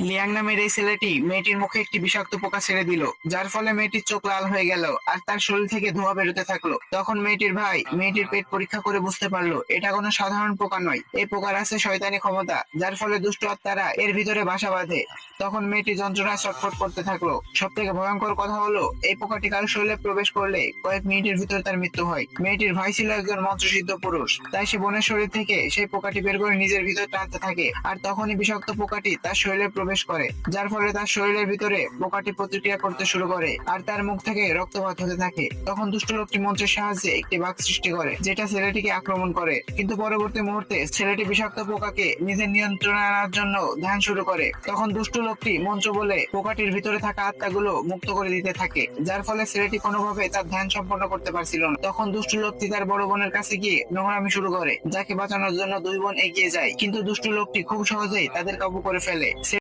Liang নামের এই ছেলেটি মেয়েটির মুখে একটি বিষাক্ত পোকা ছেড়ে দিল, যার ফলে মেয়েটির চোখ লাল হয়ে গেল আর তার শরীর থেকে ধোঁয়া বেরোতে থাকলো। তখন মেয়েটির ভাই মেয়েটির পেট পরীক্ষা করে বুঝতে পারলো এটা কোনো সাধারণ পোকা নয়, এই পোকার আছে শয়তানি ক্ষমতা, যার ফলে দুষ্ট আত্মারা এর ভিতরে বাসা বাঁধে। তখন মেয়েটি যন্ত্রণায় ছটফট করতে থাকলো। সব থেকে ভয়ঙ্কর কথা হলো, এই পোকাটি কারো শরীরে প্রবেশ করলে কয়েক মিনিটের ভিতরে তার মৃত্যু হয়। মেয়েটির ভাই ছিল একজন মন্ত্রসিদ্ধ পুরুষ, তাই সে বোনের শরীর থেকে সেই পোকাটি বের করে নিজের ভিতর টানতে থাকে, আর তখনই বিষাক্ত পোকাটি তার শরীরে প্রবেশ করে, যার ফলে তার শরীরের ভিতরে পোকাটি প্রতিক্রিয়া করতে শুরু করে আর তার মুখ থেকে রক্তপাত হতে থাকে। তখন দুষ্ট লোকটি মন্ত্রের সাহায্যে একটি বাঘ সৃষ্টি করে, যেটা ছেলেটিকে আক্রমণ করে। কিন্তু পরবর্তী মুহূর্তে ছেলেটি বিষাক্ত পোকাকে নিজের নিয়ন্ত্রণে আনার জন্য ধ্যান শুরু করে। তখন দুষ্ট লোকটি মন্ত্র বলে পোকাটির ভিতরে থাকা আত্মাগুলো মুক্ত করে দিতে থাকে, যার ফলে ছেলেটি কোনোভাবে তার ধ্যান সম্পন্ন করতে পারছিল না। তখন দুষ্ট লোকটি তার বড় বোনের কাছে গিয়ে নোংরামি শুরু করে, যাকে বাঁচানোর জন্য দুই বোন এগিয়ে যায়, কিন্তু দুষ্ট লোকটি খুব সহজেই তাদের কাবু করে ফেলে।